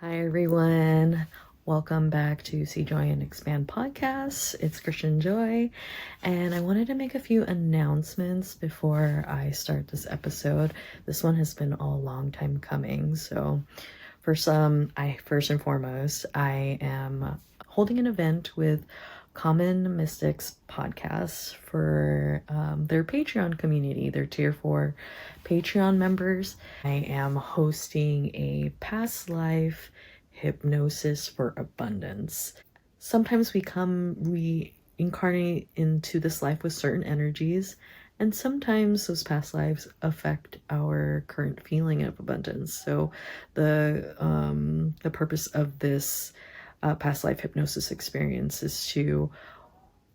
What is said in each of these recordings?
Hi everyone, welcome back to See Joy and Expand podcast. It's Christian Joy, and I wanted to make a few announcements before I start this episode. This one has been a long time coming. So first and foremost, I am holding an event with Common Mystics podcast for their Patreon community, their tier 4 Patreon members. I am hosting a past life hypnosis for abundance. Sometimes we incarnate into this life with certain energies, and sometimes those past lives affect our current feeling of abundance. So the purpose of this past life hypnosis experience is to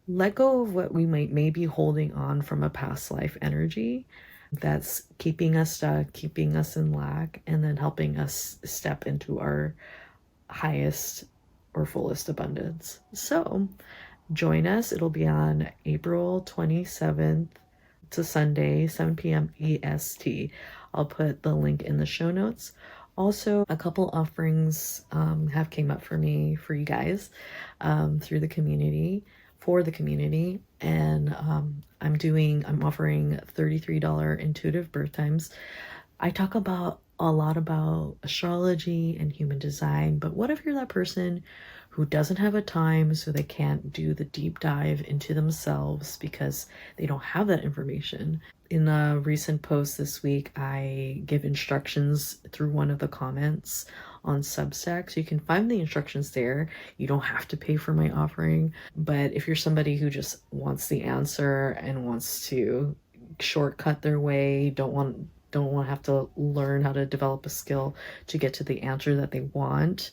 let go of what we may be holding on from a past life energy that's keeping us stuck, keeping us in lack, and then helping us step into our highest or fullest abundance. So join us. It'll be on April 27th to Sunday, 7 p.m. EST. I'll put the link in the show notes. Also, a couple offerings have came up for me, for you guys, through the community, for the community, and I'm offering $33 intuitive birth times. I talk about a lot about astrology and human design, but what if you're that person who doesn't have a time, so they can't do the deep dive into themselves because they don't have that information? In a recent post this week, I give instructions through one of the comments on Substack, so you can find the instructions there. You don't have to pay for my offering, but if you're somebody who just wants the answer and wants to shortcut their way, don't want to have to learn how to develop a skill to get to the answer that they want.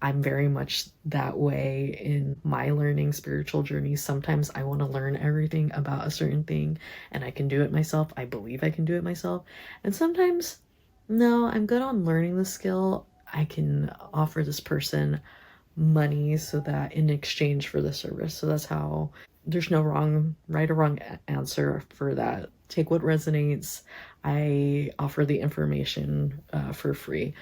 I'm very much that way in my learning spiritual journey. Sometimes I want to learn everything about a certain thing and I can do it myself. I believe I can do it myself. And sometimes, no, I'm good on learning the skill. I can offer this person money so that in exchange for the service. So that's how, there's no right or wrong answer for that. Take what resonates. I offer the information for free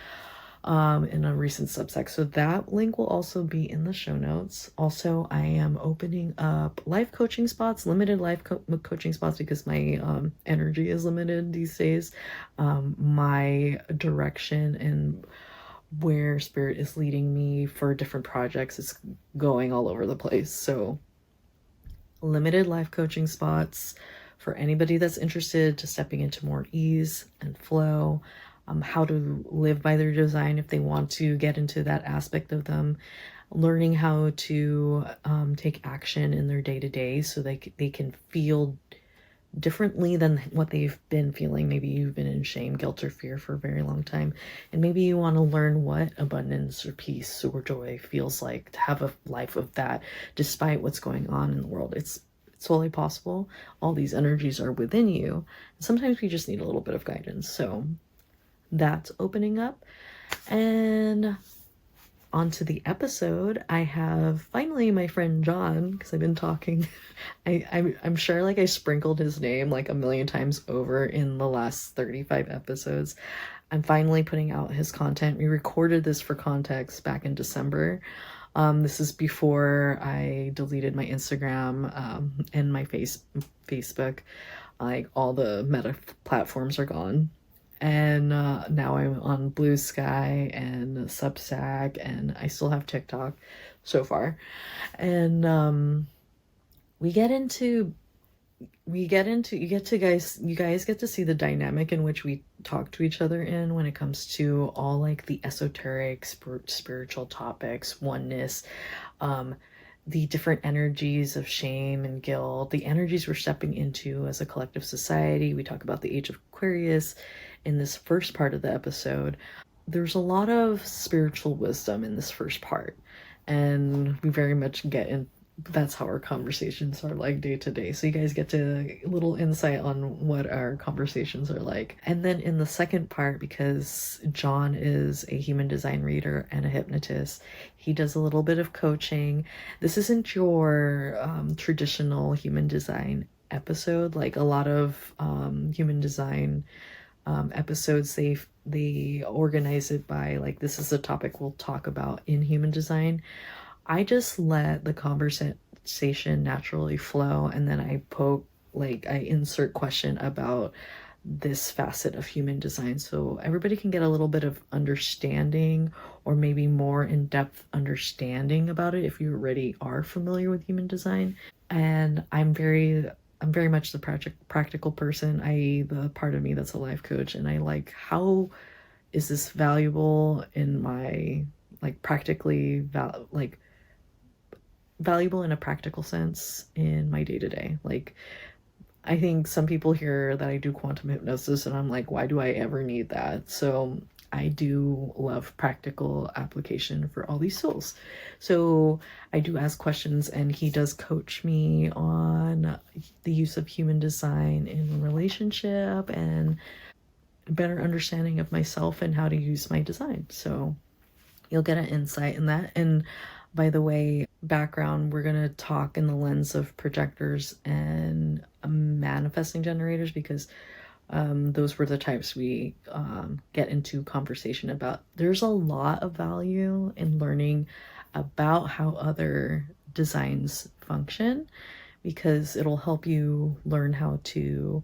in a recent Substack. So that link will also be in the show notes. Also, I am opening up life coaching spots, limited life coaching spots, because my energy is limited these days. My direction and where spirit is leading me for different projects is going all over the place. So limited life coaching spots for anybody that's interested to stepping into more ease and flow, how to live by their design if they want to get into that aspect of them, learning how to take action in their day-to-day so they can feel differently than what they've been feeling. Maybe you've been in shame, guilt, or fear for a very long time, and maybe you want to learn what abundance or peace or joy feels like, to have a life of that despite what's going on in the world. It's totally possible. All these energies are within you. Sometimes we just need a little bit of guidance. So that's opening up. And onto the episode, I have finally my friend John, because I've been talking. I'm sure like I sprinkled his name like a million times over in the last 35 episodes. I'm finally putting out his content. We recorded this for context back in December. This is before I deleted my Instagram and my Facebook. Like all the meta platforms are gone. And now I'm on Blue Sky and Substack, and I still have TikTok so far. And you guys get to see the dynamic in which we talk to each other in when it comes to all like the esoteric spiritual topics, oneness, the different energies of shame and guilt, the energies we're stepping into as a collective society. We talk about the age of Aquarius in this first part of the episode. There's a lot of spiritual wisdom in this first part, and we very much get in. That's how our conversations are like day to day. So you guys get a little insight on what our conversations are like. And then in the second part, because John is a human design reader and a hypnotist, he does a little bit of coaching. This isn't your traditional human design episode. Like a lot of human design episodes, they organize it by like, this is a topic we'll talk about in human design. I just let the conversation naturally flow, and then I insert question about this facet of human design so everybody can get a little bit of understanding, or maybe more in-depth understanding about it if you already are familiar with human design. And I'm very much the practical person. The part of me that's a life coach, and I like, how is this valuable in my, like, valuable in a practical sense in my day-to-day. Like, I think some people hear that I do quantum hypnosis, and I'm like, why do I ever need that? So I do love practical application for all these tools. So I do ask questions, and he does coach me on the use of human design in relationship and better understanding of myself and how to use my design. So you'll get an insight in that. And by the way, background, we're going to talk in the lens of projectors and manifesting generators, because those were the types we get into conversation about. There's a lot of value in learning about how other designs function, because it'll help you learn how to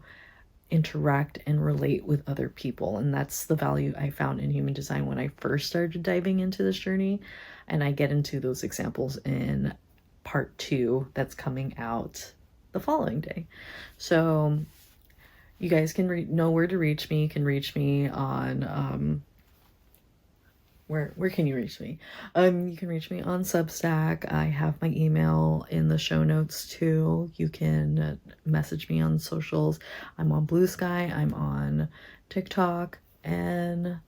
interact and relate with other people. And that's the value I found in human design when I first started diving into this journey. And I get into those examples in part 2 that's coming out the following day. So you guys can know where to reach me. You can reach me on where can you reach me? You can reach me on Substack. I have my email in the show notes too. You can message me on socials. I'm on Blue Sky. I'm on TikTok, and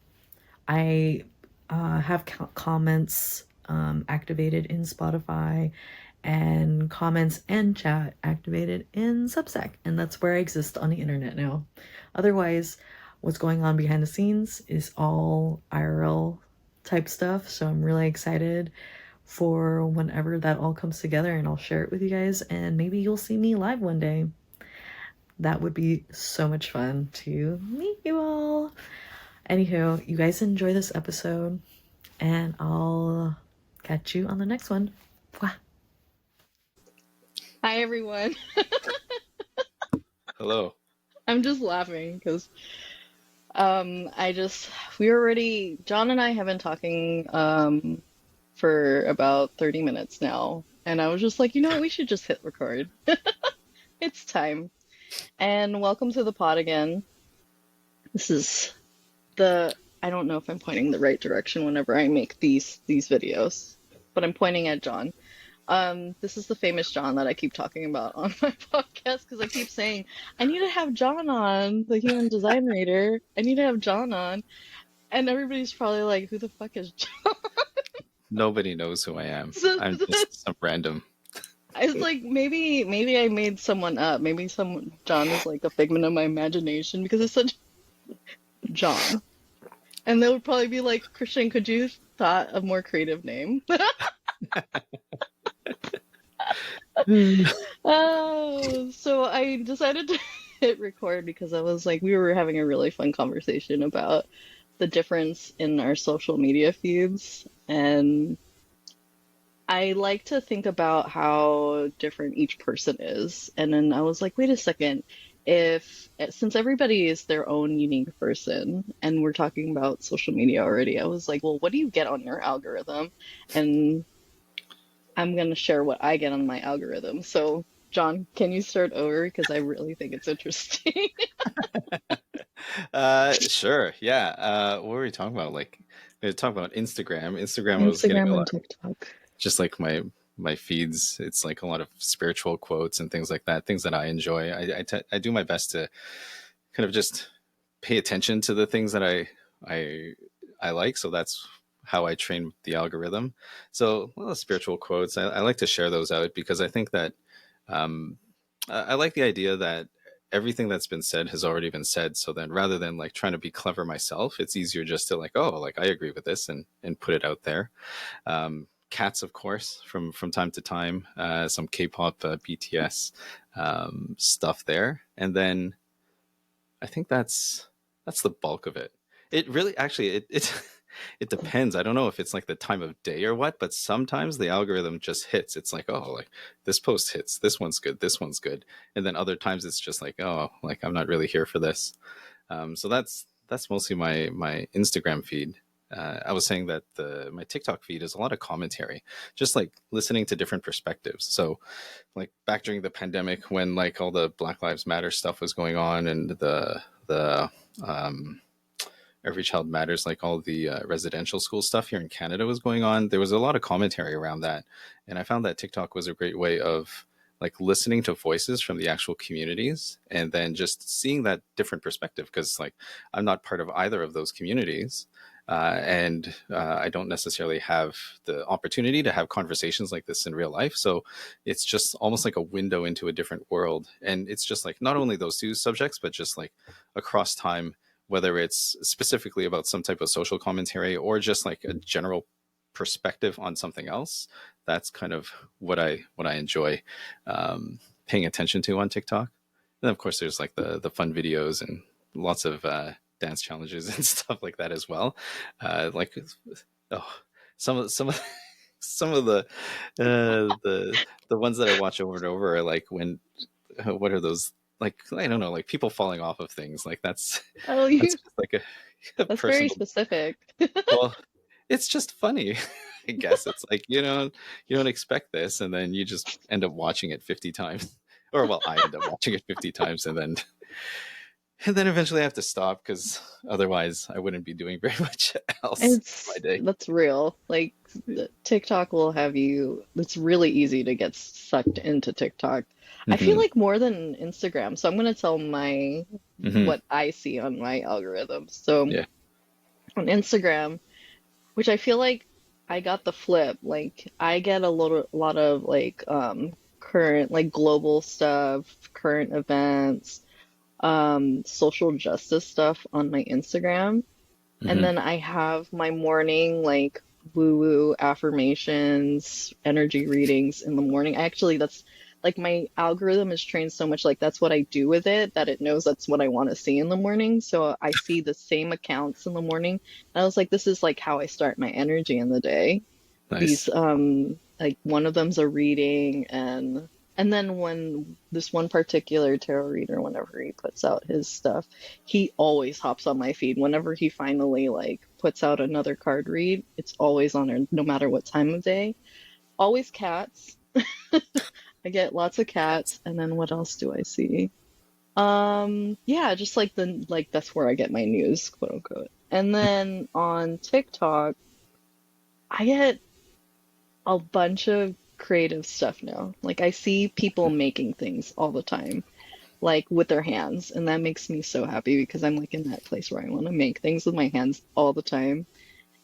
I have comments activated in Spotify, and comments and chat activated in Substack, and that's where I exist on the internet now. Otherwise, what's going on behind the scenes is all IRL type stuff, so I'm really excited for whenever that all comes together, and I'll share it with you guys, and maybe you'll see me live one day. That would be so much fun to meet you all. Anywho, you guys enjoy this episode, and I'll catch you on the next one. Mwah. Hi, everyone. Hello. I'm just laughing because John and I have been talking for about 30 minutes now, and I was just like, you know what, we should just hit record. It's time. And welcome to the pod again. This is I don't know if I'm pointing the right direction whenever I make these videos, but I'm pointing at John. This is the famous John that I keep talking about on my podcast, because I keep saying, I need to have John on, the human design reader. I need to have John on. And everybody's probably like, who the fuck is John? Nobody knows who I am. So I'm just some random. I was like, maybe I made someone up. Maybe John is like a figment of my imagination, because it's such John. And they would probably be like, Christian, could you thought a more creative name? So I decided to hit record because I was like, we were having a really fun conversation about the difference in our social media feeds. And I like to think about how different each person is. And then I was like, wait a second, since everybody is their own unique person, and we're talking about social media already, I was like, well, what do you get on your algorithm? And I'm going to share what I get on my algorithm. So, John, can you start over? Because I really think it's interesting. Sure. Yeah. What were we talking about? Like, we were talking about Instagram. Instagram was getting a Instagram and lot, TikTok. just like my feeds. It's like a lot of spiritual quotes and things like that, things that I enjoy. I do my best to kind of just pay attention to the things that I like. So that's how I train the algorithm. So, well, spiritual quotes, I like to share those out because I think that I like the idea that everything that's been said has already been said. So then rather than like trying to be clever myself, it's easier just to like, oh, like I agree with this and put it out there. Cats, of course, from time to time, some K-pop, BTS stuff there. And then I think that's the bulk of it. It really actually it it depends. I don't know if it's like the time of day or what, but sometimes the algorithm just hits. It's like, oh, like this post hits, this one's good, this one's good, and then other times it's just like, oh, like I'm not really here for this. So that's mostly my Instagram feed. I was saying that the my TikTok feed is a lot of commentary, just like listening to different perspectives. So, like back during the pandemic, when like all the Black Lives Matter stuff was going on, and the Every Child Matters, like all the residential school stuff here in Canada was going on, there was a lot of commentary around that, and I found that TikTok was a great way of like listening to voices from the actual communities and then just seeing that different perspective, because like I'm not part of either of those communities, and I don't necessarily have the opportunity to have conversations like this in real life. So it's just almost like a window into a different world. And it's just like not only those two subjects, but just like across time, whether it's specifically about some type of social commentary or just like a general perspective on something else. That's kind of what I enjoy paying attention to on TikTok. And of course, there's like the fun videos and lots of dance challenges and stuff like that as well. Like oh, some of some of the ones that I watch over and over are like when what are those, like I don't know, like people falling off of things, like Oh, that's you, just like a that's very personal, specific. well, it's just funny. I guess it's like you don't expect this, and then you just end up watching it 50 times, or well, I end up watching it 50 times, and then eventually I have to stop because otherwise I wouldn't be doing very much else in my day. That's real. Like TikTok will have you, it's really easy to get sucked into TikTok. I feel Hmm. like more than Instagram. So I'm gonna tell my Hmm. what I see on my algorithm. So Yeah. on Instagram, which I feel like I got the flip. Like I get lot of like current like global stuff, current events, social justice stuff on my Instagram. And Hmm. then I have my morning like woo-woo affirmations, energy readings in the morning. Actually, that's like my algorithm is trained so much like that's what I do with it that it knows that's what I want to see in the morning. So I see the same accounts in the morning. And I was like, this is like how I start my energy in the day. These Nice. like one of them's a reading, and then when this one particular tarot reader, whenever he puts out his stuff, he always hops on my feed. Whenever he finally like puts out another card read, it's always on there, no matter what time of day. Always cats. I get lots of cats, and then what else do I see? Yeah, just like the like that's where I get my news, quote unquote. And then on TikTok, I get a bunch of creative stuff now. Like I see people making things all the time, like with their hands, and that makes me so happy because I'm like in that place where I want to make things with my hands all the time.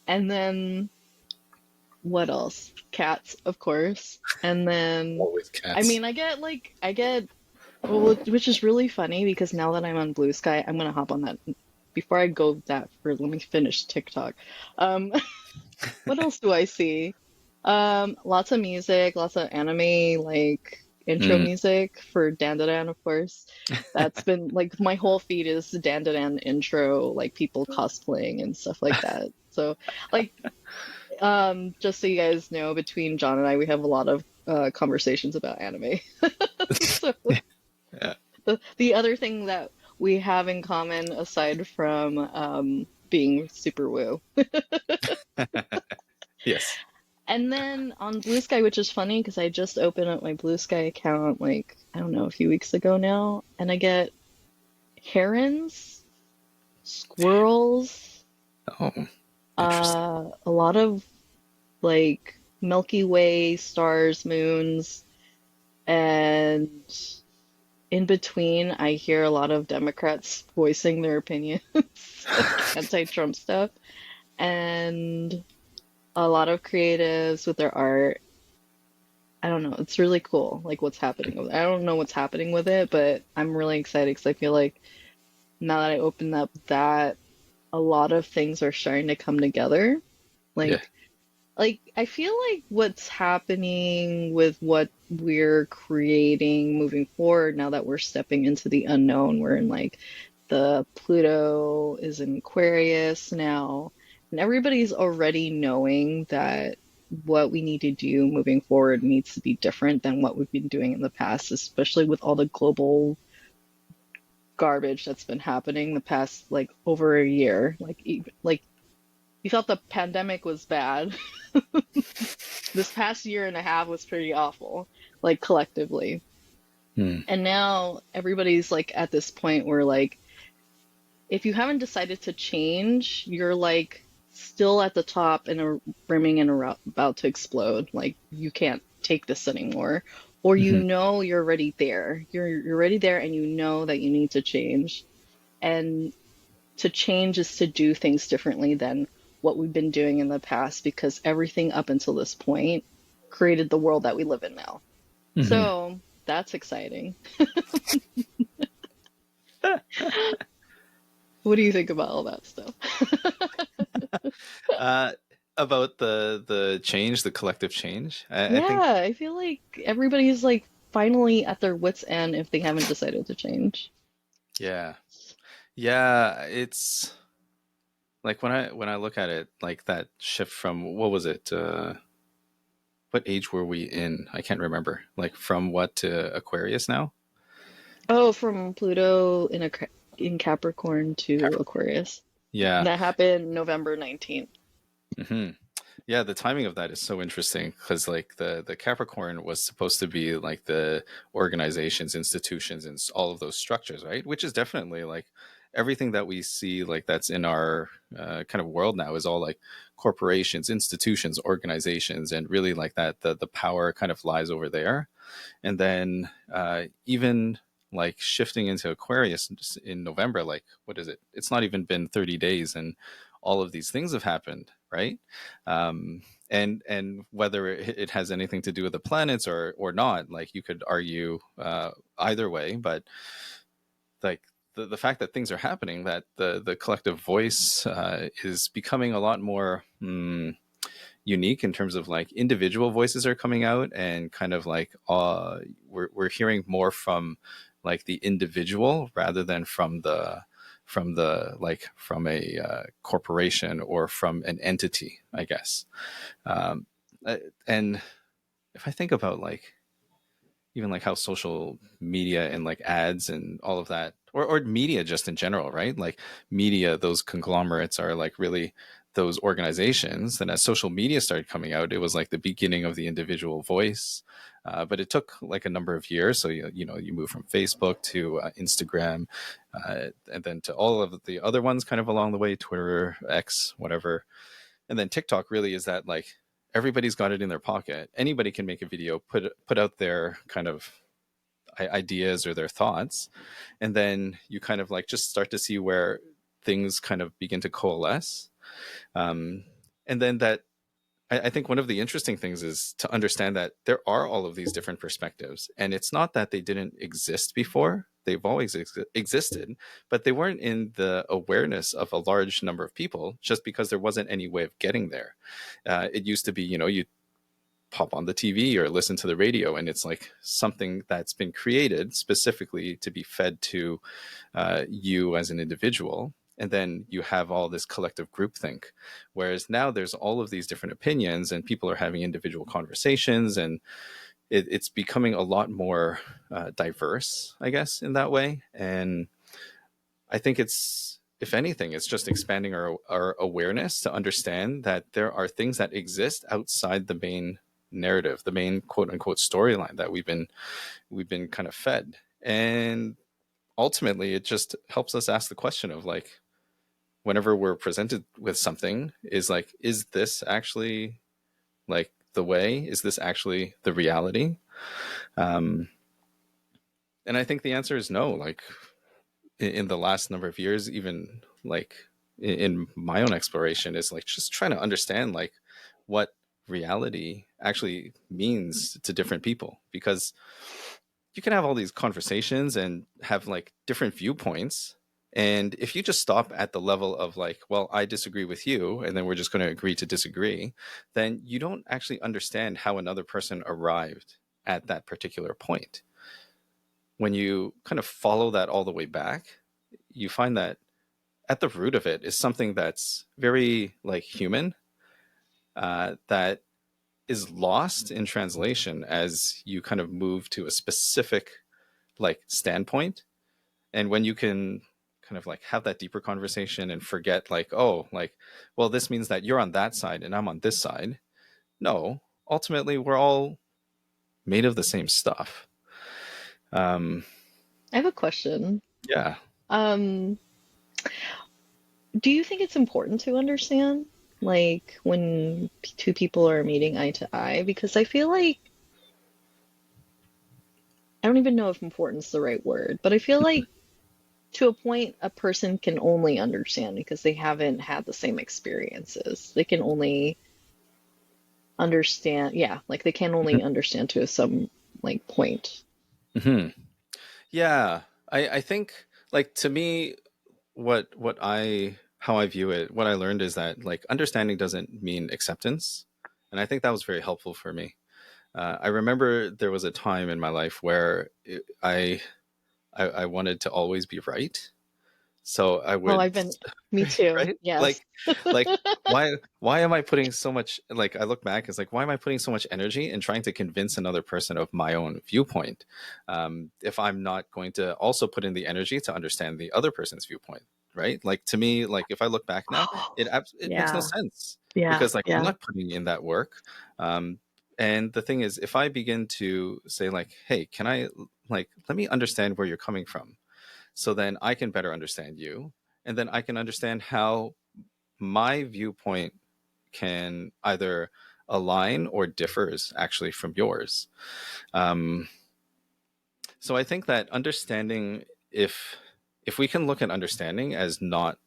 And then what else? Cats, of course. And then Always I cats. mean, I get well, which is really funny because now that I'm on Blue Sky, I'm gonna hop on that. Before I go that for, let me finish TikTok. Um, what else do I see? Lots of music, lots of anime, like intro Mm. music for Dandadan, of course. That's been like my whole feed is the Dandadan intro, like people cosplaying and stuff like that. So, like, just so you guys know, between John and I, we have a lot of conversations about anime. So, Yeah. the other thing that we have in common, aside from being super woo. Yes. And then on Blue Sky, which is funny because I just opened up my Blue Sky account like, I don't know, a few weeks ago now, and I get herons, squirrels, Oh, interesting. a lot of like Milky Way stars, moons, and in between, I hear a lot of Democrats voicing their opinions, like anti-Trump stuff, and a lot of creatives with their art. I don't know. It's really cool, like what's happening with it. I don't know what's happening with it, but I'm really excited because I feel like now that I opened up that, a lot of things are starting to come together. Yeah. Like, I feel like what's happening with what we're creating moving forward now that we're stepping into the unknown, we're in like the Pluto is in Aquarius now, and everybody's already knowing that what we need to do moving forward needs to be different than what we've been doing in the past, especially with all the global garbage that's been happening the past like over a year. Like you thought the pandemic was bad. This past year and a half was pretty awful, like collectively. Hmm. And now everybody's like at this point where like if you haven't decided to change, you're like still at the top and are brimming and about to explode. Like you can't take this anymore. Or you Mhm. know you're already there. You're already there and you know that you need to change. And to change is to do things differently than what we've been doing in the past because everything up until this point created the world that we live in now. Mhm. So that's exciting. What do you think about all that stuff? uh, about the change, the collective change. I think, Yeah, I feel like everybody's like finally at their wits' end if they haven't decided to change. yeah, yeah. It's like when I look at it, like that shift from what was it? What age were we in? I can't remember. Like from what to Aquarius now? Oh, from Pluto in Capricorn to Capricorn. Aquarius. Yeah. That happened November 19th. Hmm. Yeah, the timing of that is so interesting because like the Capricorn was supposed to be like the organizations, institutions, and all of those structures, right? Which is definitely like everything that we see like that's in our kind of world now is all like corporations, institutions, organizations, and really like that the power kind of lies over there. And then even like shifting into Aquarius in November, like what is it? It's not even been 30 days, and all of these things have happened, right? And whether it has anything to do with the planets or not, like you could argue either way, but like the fact that things are happening, that the collective voice is becoming a lot more unique in terms of like individual voices are coming out and kind of like we're hearing more from like the individual rather than from the like from a corporation or from an entity, I guess. um, and if I think about like even like how social media and like ads and all of that or media just in general, right? Like media, those conglomerates are like really those organizations. And as social media started coming out, it was like the beginning of the individual voice. But it took like a number of years. So, you move from Facebook to Instagram, and then to all of the other ones kind of along the way, Twitter, X, whatever. And then TikTok really is that like everybody's got it in their pocket. Anybody can make a video, put out their kind of ideas or their thoughts, and then you kind of like just start to see where things kind of begin to coalesce. Um, and then that I think one of the interesting things is to understand that there are all of these different perspectives, and it's not that they didn't exist before. They've always existed, but they weren't in the awareness of a large number of people just because there wasn't any way of getting there. It used to be, you pop on the TV or listen to the radio, and it's like something that's been created specifically to be fed to you as an individual. And then you have all this collective groupthink. Whereas now there's all of these different opinions, and people are having individual conversations, and it's becoming a lot more diverse, I guess, in that way. And I think it's, if anything, it's just expanding our awareness to understand that there are things that exist outside the main narrative, the main quote unquote storyline that we've been kind of fed. And ultimately it just helps us ask the question of like, whenever we're presented with something, is like, is this actually like the way? Is this actually the reality? Um, and I think the answer is no. Like in the last number of years, even like in my own exploration, is like just trying to understand like what reality actually means to different people, because you can have all these conversations and have like different viewpoints, and if you just stop at the level of like, well, I disagree with you, and then we're just going to agree to disagree, then you don't actually understand how another person arrived at that particular point. When you kind of follow that all the way back, you find that at the root of it is something that's very like human, that is lost in translation as you kind of move to a specific like standpoint. And when you can kind of like have that deeper conversation and forget like, oh, like, well, this means that you're on that side and I'm on this side. No, ultimately we're all made of the same stuff. um I have a question. yeah. Um, do you think it's important to understand, like, when two people are meeting eye to eye? Because I feel like, I don't even know if important's the right word, but I feel like to a point, a person can only understand because they haven't had the same experiences. They can only understand, yeah, like they can only understand to some like point. Hmm. Yeah, I think like to me, what I how I view it, what I learned is that like understanding doesn't mean acceptance, and I think that was very helpful for me. I remember there was a time in my life where I wanted to always be right, so I Oh, would I've been, me too. right? Yes. Like why am I putting so much, like I look back, it's like why am I putting so much energy in trying to convince another person of my own viewpoint, if I'm not going to also put in the energy to understand the other person's viewpoint, right? Like to me, like if I look back now, it makes no Yeah. sense Yeah. because like I'm Yeah. not putting in that work. And the thing is, if I begin to say like, hey, can I like let me understand where you're coming from, so then I can better understand you, and then I can understand how my viewpoint can either align or differs actually from yours. Um, so I think that understanding, if we can look at understanding as not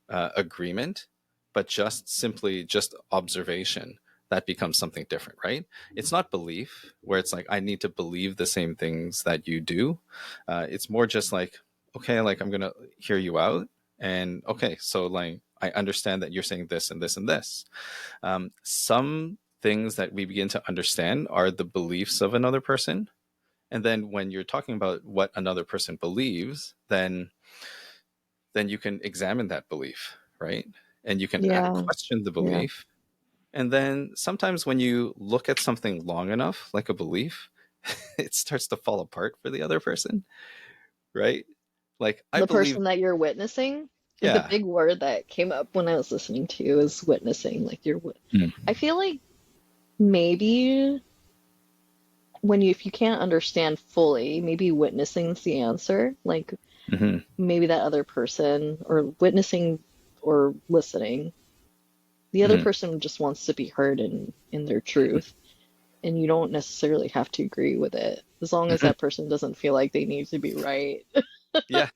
agreement, but just simply just observation, that becomes something different, right? It's not belief, where it's like I need to believe the same things that you do. It's more just like, okay, like I'm gonna hear you out, and okay, so like I understand that you're saying this and this and this. Some things that we begin to understand are the beliefs of another person, and then when you're talking about what another person believes, then you can examine that belief, right? And you can Yeah. question the Yeah. belief. And then sometimes when you look at something long enough, like a belief, it starts to fall apart for the other person, right? Like I The believe, person that you're witnessing, like the yeah. big word that came up when I was listening to you is witnessing. Like Mm. I feel like maybe when you, if you can't understand fully, maybe witnessing's the answer. Like Hmm. maybe that other person, or witnessing or listening, the other Hmm. person just wants to be heard in their truth, and you don't necessarily have to agree with it as long as Hmm. that person doesn't feel like they need to be right. Yeah.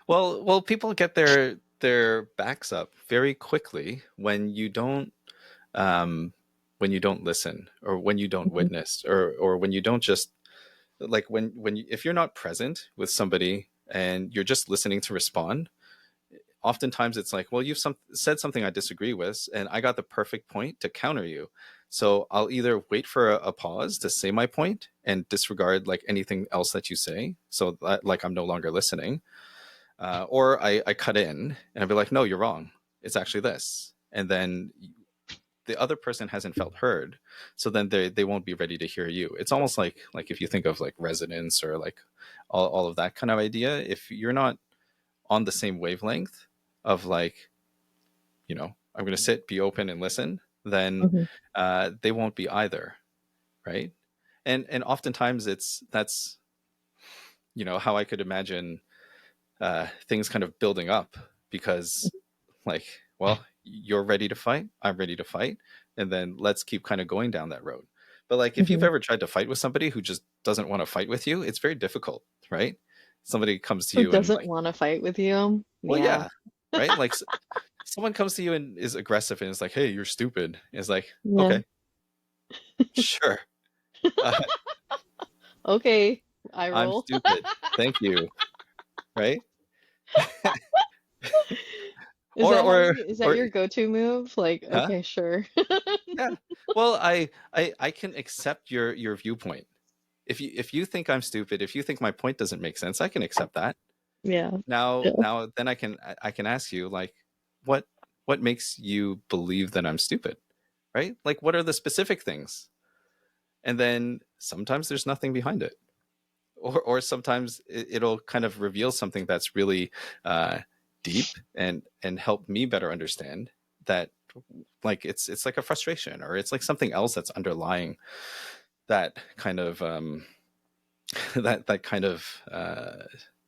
Well, people get their backs up very quickly um, when you don't listen, or when you don't Mhm. witness, or when you don't just like when you, if you're not present with somebody and you're just listening to respond, oftentimes it's like, well, said something I disagree with, and I got the perfect point to counter you. So I'll either wait for a pause to say my point and disregard like anything else that you say, so that, like I'm no longer listening, or I cut in and I'll be like, no, you're wrong. It's actually this, and then the other person hasn't felt heard, so then they won't be ready to hear you. It's almost like if you think of like resonance, or like all of that kind of idea, if you're not on the same wavelength of like, I'm going to sit, be open, and listen, then Mhm. they won't be either, right? And oftentimes that's how I could imagine things kind of building up, because like, well, you're ready to fight, I'm ready to fight, and then let's keep kind of going down that road. But like if you've Mhm. ever tried to fight with somebody who just doesn't want to fight with you, it's very difficult, right? Somebody comes to Who you and doesn't like, want to fight with you? well, Yeah. yeah, right, like someone comes to you and is aggressive and is like, hey, you're stupid. It's like, Yeah. okay, sure, uh, Okay. I I'm roll. stupid, thank you, right? Is or that how or you, is that or your go-to move? Like, huh? okay, sure. Yeah. Well, I can accept your viewpoint. If you think I'm stupid, if you think my point doesn't make sense, I can accept that. Yeah. Now, Yeah. then I can ask you, like, what what makes you believe that I'm stupid, right? Like, what are the specific things? And then sometimes there's nothing behind it, or sometimes it'll kind of reveal something that's really uh, deep and help me better understand that, like, it's like a frustration, or it's like something else that's underlying that kind of that kind of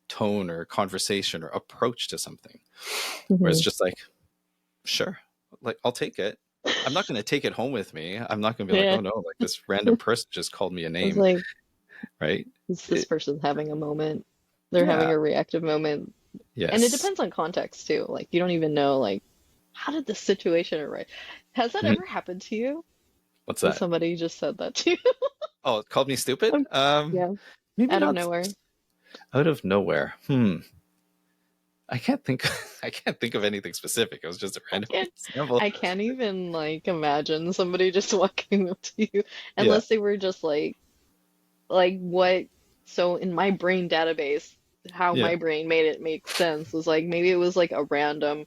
tone or conversation or approach to something, where it's Hmm. just like, sure, like, I'll take it. I'm not going to take it home with me. I'm not going to be like, Yeah. oh no, like this random person just called me a I was name, like, right? this It, person's having a moment. They're yeah. having a reactive moment. And it Yes. depends on context too. Like you don't even know like how did this situation arise? Has that Mhm. ever happened to you? What's That that? somebody just said that to you? Oh, it called me stupid. Yeah, Maybe out of not nowhere. out of nowhere. I can't think. I can't think of anything specific. It was just a I random can't example. I can't even like imagine somebody just walking up to you Yeah. unless they were just like what so in my brain database how Yeah. my brain made it make sense was like maybe it was like a random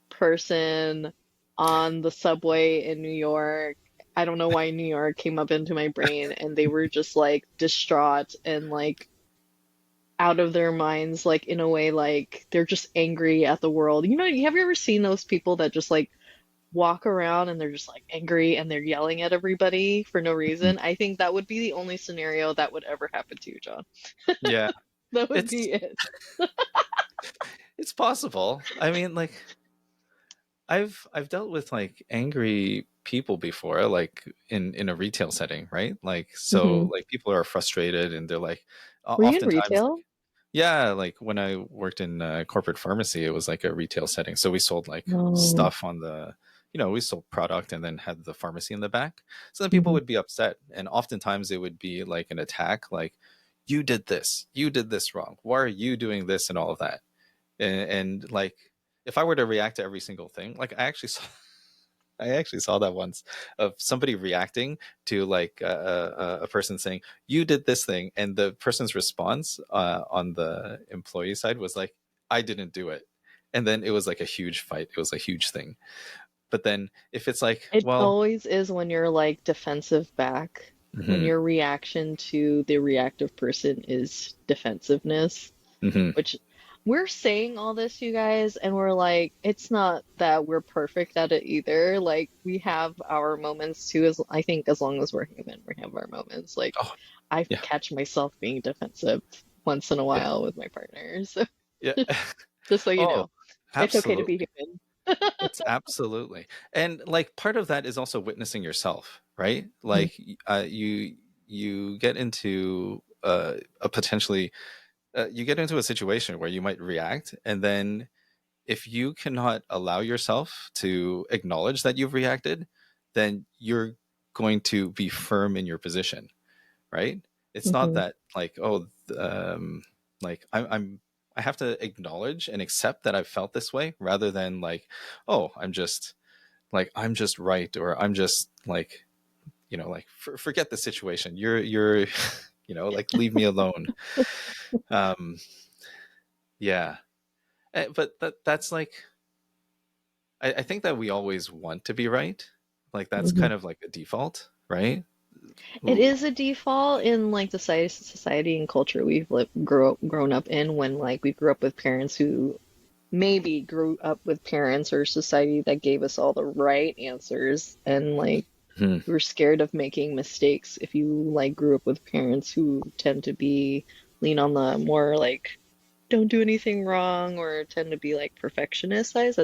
person on the subway in New York. I don't know why New York came up into my brain and they were just like distraught and like out of their minds like in a way like they're just angry at the world. You know, have you ever seen those people that just like walk around and they're just like angry and they're yelling at everybody for no Mhm. reason? I think that would be the only scenario that would ever happen to you, John. Yeah. That would It's be it. it's possible. I mean, like, I've dealt with like angry people before, like in a retail setting, right? Like, Hmm. so like people are frustrated and they're like, Were you in oftentimes, like, retail? yeah, like when I worked in corporate pharmacy, it was like a retail setting. So we sold like No. stuff on the, we sold product and then had the pharmacy in the back. So then people Hmm. would be upset. And oftentimes it would be like an attack, like, you did this wrong. Why are you doing this and all of that? And like, if I were to react to every single thing, like I actually saw that once, of somebody reacting to like a person saying, you did this thing, and the person's response on the employee side was like, I didn't do it. And then it was like a huge fight, it was a huge thing. But then if it's like, It well, always is when you're like defensive back, when mhm, your reaction to the reactive person is defensiveness. mhm, Which we're saying all this, you guys, and we're like, it's not that we're perfect at it either. Like, we have our moments too, as I think as long as we're human, we have our moments. Like, oh I yeah, catch myself being defensive once in a yeah, while with my partner. So yeah. just so you Oh, know, it's okay to be absolutely. human. It's absolutely. And like part of that is also witnessing yourself, right? Mhm. Like, you get into a potentially you get into a situation where you might react, and then if you cannot allow yourself to acknowledge that you've reacted, then you're going to be firm in your position, right? It's not Mhm. that like, oh, like I have to acknowledge and accept that I've felt this way, rather than like, oh, I'm just right, or I'm just like, like, forget the situation. You're like, leave me alone. Um, yeah. But that's like, I think that we always want to be right. Like, that's Mhm. kind of like a default, right? It Ooh. is a default in like the society and culture we've grown up in when like we grew up with parents who maybe grew up with parents or society that gave us all the right answers and like Hmm. we were scared of making mistakes if you like grew up with parents who tend to be lean on the more like don't do anything wrong or tend to be like perfectionist size.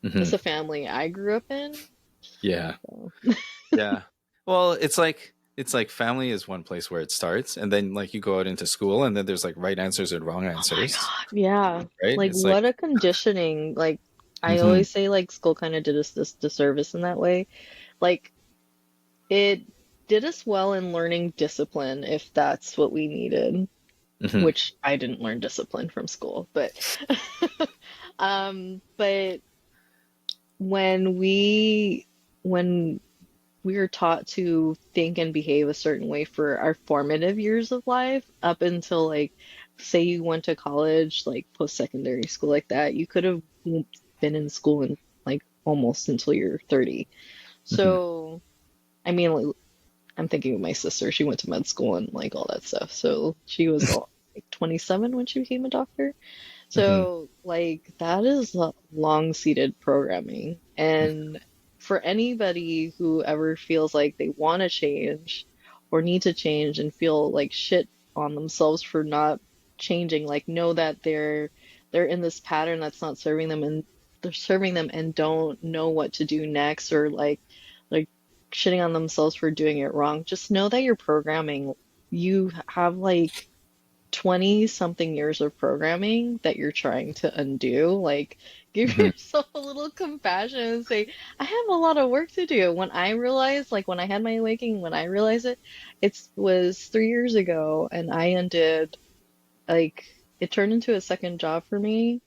Hmm. That's the family I grew up in. Yeah. So. Yeah. Well, it's like family is one place where it starts, and then like you go out into school, and then there's like right answers and wrong Oh my answers, God. Yeah. right? Like It's like, what a conditioning. Like I hmm, always say like school kind of did us this disservice in that way. Like it did us well in learning discipline if that's what we needed, hmm, which I didn't learn discipline from school, but but when when we were taught to think and behave a certain way for our formative years of life up until like say you went to college, like post-secondary school like that, you could have been in school in like almost until you're 30. Hmm. So, I mean, like, I'm thinking of my sister. She went to med school and like all that stuff. So she was like 27 when she became a doctor. Hmm. So, like, that is long-seated programming. And for anybody who ever feels like they want to change or need to change and feel like shit on themselves for not changing, like, know that they're in this pattern that's not serving them and they're serving them and don't know what to do next, or like shitting on themselves for doing it wrong. Just know that you're programming. You have like 20 something years of programming that you're trying to undo. Like, give Hmm. yourself a little compassion and say, I have a lot of work to do. When I realized, like, when I had my awakening, when I realized it, it was 3 years ago, and I undid, like, it turned into a second job for me.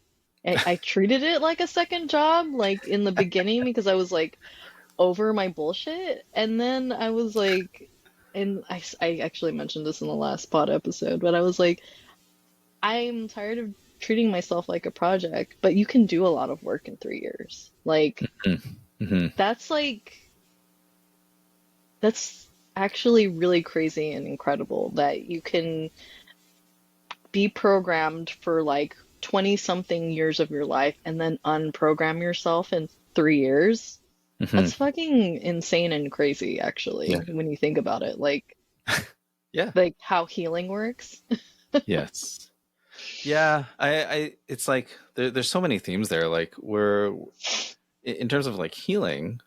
I treated it like a second job, like in the beginning, because I was like over my bullshit. And then I was like, and I actually mentioned this in the last pod episode, but I was like, I'm tired of treating myself like a project, but you can do a lot of work in 3 years. Like, Hmm. that's like, that's actually really crazy and incredible that you can be programmed for like 20 something years of your life and then unprogram yourself in 3 years. Hmm. That's fucking insane and crazy, Yeah. actually, when you think about it. Yeah. Like how healing works. Yes. Yeah. It's like there's so many themes there. Like we're in terms of like healing,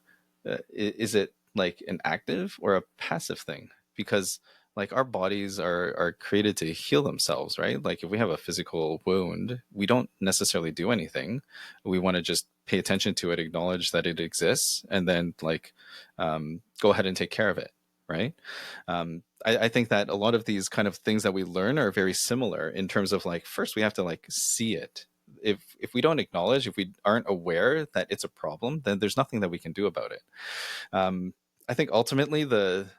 is it like an active or a passive thing? Because like our bodies are created to heal themselves, right? Like if we have a physical wound, we don't necessarily do anything. We want to just pay attention to it, acknowledge that it exists, and then like go ahead and take care of it, right? I think that a lot of these kind of things that we learn are very similar in terms of like first we have to like see it. If we don't acknowledge, if we aren't aware that it's a problem, then there's nothing that we can do about it. um, I think ultimately the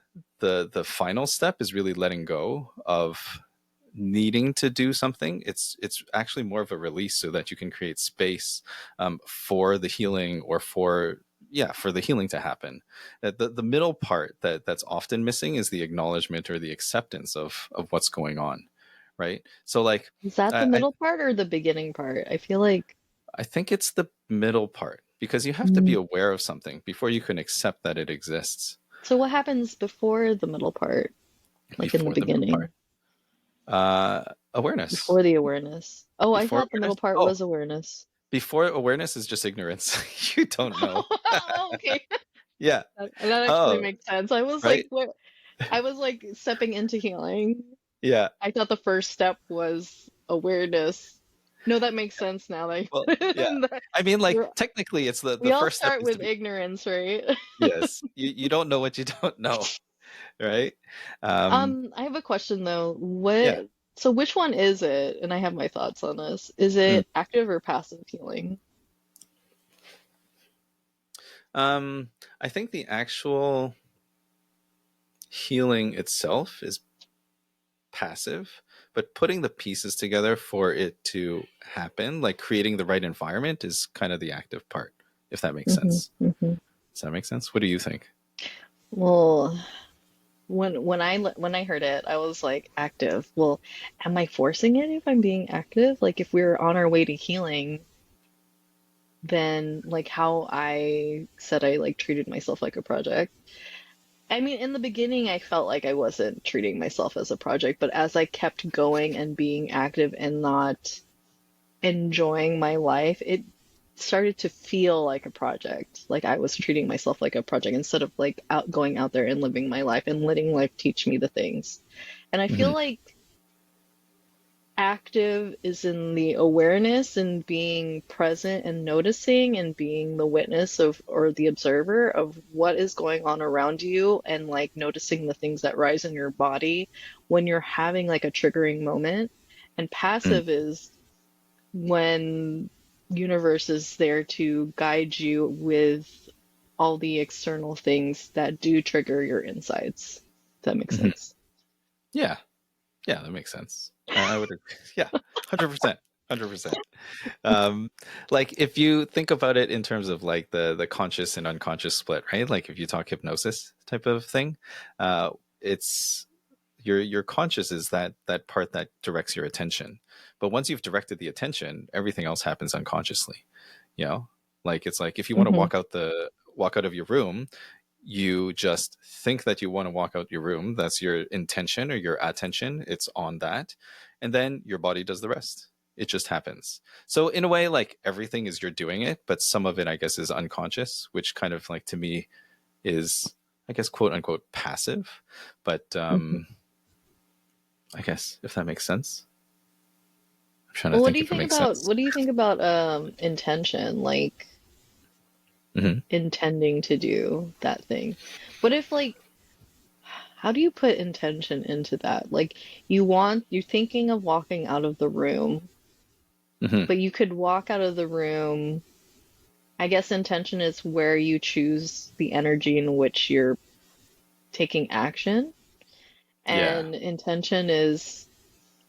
final step is really letting go of needing to do something. It's actually more of a release so that you can create space for the healing, or for for the healing to happen. That the middle part that's often missing is the acknowledgement or the acceptance of what's going on, right? So like Is that the I middle part or the beginning part? I feel like. I think it's the middle part, because you have to be aware of something before you can accept that it exists. So what happens before the middle part, like in the Before the middle beginning, part, awareness. before the awareness? Oh, I Before thought the middle awareness, part oh, was awareness. before awareness is just ignorance. You don't know. Oh, okay. Yeah. That actually Oh, makes sense. I was like, right. what? I was like stepping into healing. Yeah. I thought the first step was awareness. No, that makes sense now. Well, yeah. That I mean, like we're, technically, it's the we all first step start is to with be. ignorance, right? Yes. You don't know what you don't know, right? I have a question though. Yeah. So which one is it? And I have my thoughts on this. Is Mm. it active or passive healing? Um, I think the actual healing itself is passive, but putting the pieces together for it to happen, like creating the right environment, is kind of the active part, if that makes Hmm. sense. Hmm. Does that make sense? What do you think? Well, when I heard it, I was like active. Well, am I forcing it if I'm being active? Like if we're on our way to healing, then like how I said I like treated myself like a project. I mean, in the beginning, I felt like I wasn't treating myself as a project, but as I kept going and being active and not enjoying my life, it started to feel like a project. Like I was treating myself like a project instead of like out going out there and living my life and letting life teach me the things. And I feel Hmm. like active is in the awareness and being present and noticing and being the witness of or the observer of what is going on around you, and like noticing the things that rise in your body when you're having like a triggering moment. And passive is when universe is there to guide you with all the external things that do trigger your insides. Does that make Hmm. sense? Yeah. Yeah, that makes sense. I would agree. Yeah, 100%. 100%. Like if you think about it in terms of like the conscious and unconscious split, right? Like if you talk hypnosis type of thing, it's your conscious is that part that directs your attention. But once you've directed the attention, everything else happens unconsciously. You know, like it's like if you want to Mm-hmm. walk out of your room, you just think that you want to walk out your room. That's your intention or your attention. It's on that. And then your body does the rest. It just happens. So in a way, like everything is you're doing it, but some of it, I guess, is unconscious, which kind of like to me is, I guess, quote unquote passive. But Mm-hmm. I guess if that makes sense. I'm trying to Well, think if it makes sense. what do you think about intention, like Hmm. intending to do that thing? What if like how do you put intention into that? Like you're thinking of walking out of the room, Hmm. but you could walk out of the room. I guess intention is where you choose the energy in which you're taking action. Yeah. And intention is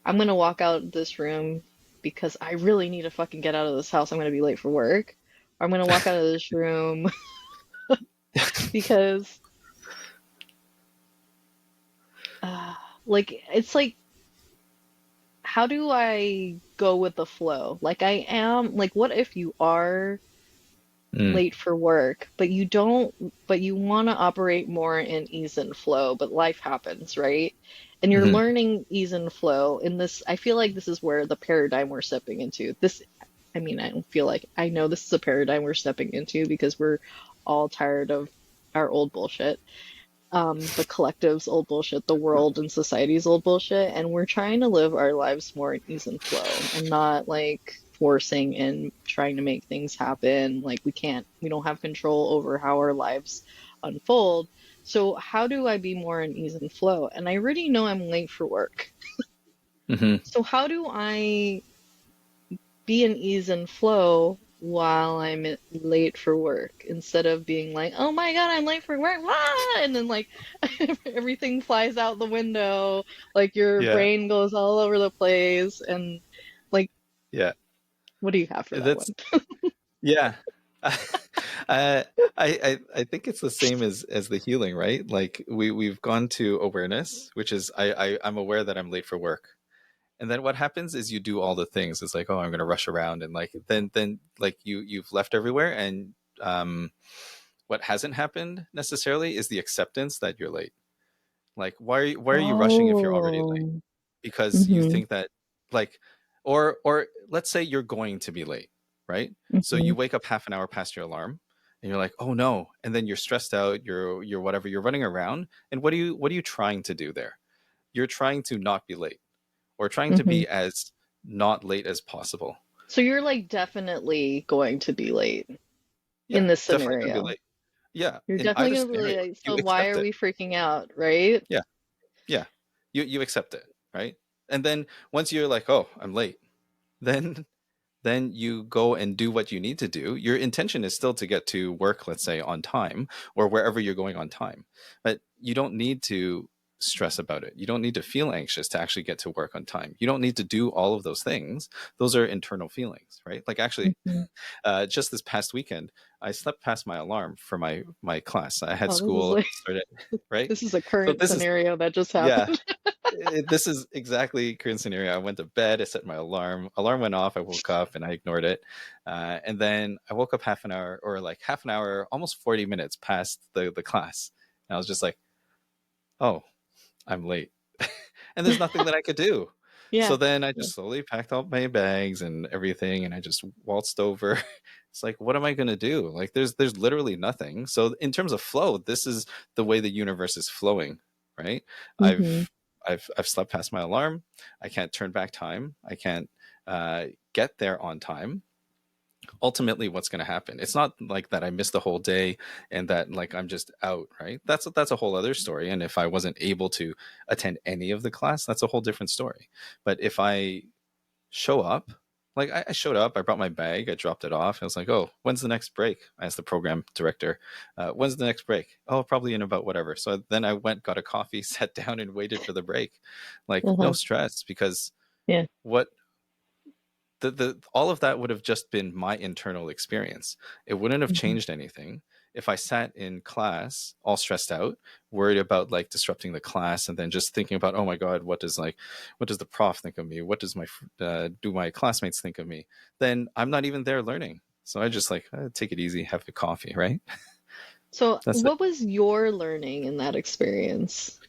I'm gonna walk out this room because I really need to fucking get out of this house. I'm gonna be late for work. Or I'm gonna walk out of this room because uh, like it's like how do I go with the flow? Like I am like what if you are Mm. late for work, but you don't, but you want to operate more in ease and flow, but life happens, right? And you're Hmm. learning ease and flow in this. I feel like this is where the paradigm we're stepping into. This, I mean, I don't feel like I know this is a paradigm we're stepping into because we're all tired of our old bullshit, the collective's old bullshit, the world and society's old bullshit, and we're trying to live our lives more in ease and flow and not like forcing and trying to make things happen. Like we don't have control over how our lives unfold. So how do I be more in ease and flow? And I already know I'm late for work. Hmm. So how do I be in ease and flow while late for work instead of being like, oh my God, I'm late for work, ah! And then like everything flies out the window, like your Yeah. brain goes all over the place, and like, Yeah. what do you have for that That's one? yeah. I think it's the same as the healing, right? Like we've gone to awareness, which is I'm aware that I'm late for work. And then what happens is you do all the things. It's like, oh, I'm gonna rush around and like then like you've left everywhere and um what hasn't happened necessarily is the acceptance that you're late. Like why are you rushing if you're already late? Oh, Because you mm-hmm, think that like or let's say you're going to be late, right? So mm-hmm, you wake up half an hour past your alarm and you're like, "Oh no." And then you're stressed out, you're whatever, you're running around. And what are you trying to do there? You're trying to not be late or trying to mm-hmm. be as not late as possible. So you're like definitely going to be late Yeah, in this definitely going to be scenario. late. Yeah, You're in definitely either going to be scenario, late. you So why accept are it. we freaking out, right? Yeah. Yeah. You accept it, right? And then once you're like, "Oh, I'm late." Then you go and do what you need to do. Your intention is still to get to work, let's say, on time or wherever you're going on time. But you don't need to stress about it. You don't need to feel anxious to actually get to work on time. You don't need to do all of those things. Those are internal feelings, right? Like actually, Mm-hmm. just this past weekend, I slept past my alarm for my class. I had Oh, this is school like started, right? this is a So current this is scenario that just yeah, happened. this is exactly current scenario. I went to bed. I set my alarm. Alarm went off. I woke up and I ignored it. And then I woke up half an hour or like half an hour, almost 40 minutes past the class. And I was just like, oh, I'm late. And there's nothing that I could do. Yeah. So then I Yeah. just slowly packed up my bags and everything and I just waltzed over. It's like, what am I gonna do? Like there's literally nothing. So in terms of flow, this is the way the universe is flowing, right? Mm-hmm. I've slept past my alarm. I can't turn back time. I can't get there on time. Ultimately, what's going to happen? It's not like that I missed the whole day and that like I'm just out, right? That's a whole other story. And if I wasn't able to attend any of the class, that's a whole different story. But if I show up, Like I showed up, I brought my bag, I dropped it off. I was like, oh, when's the next break? I asked the program director, when's the next break? Oh, probably in about whatever. So then I went, got a coffee, sat down and waited for the break. Like no Uh-huh. stress, because Yeah. what the all of that would have just been my internal experience. It wouldn't have Mhm. changed anything if I sat in class all stressed out, worried about like disrupting the class, and then just thinking about, oh my god, what does the prof think of me? What does my do my classmates think of me? Then I'm not even there learning. So I just like take it easy, have a coffee, right? So, That's it. what was your learning in that experience?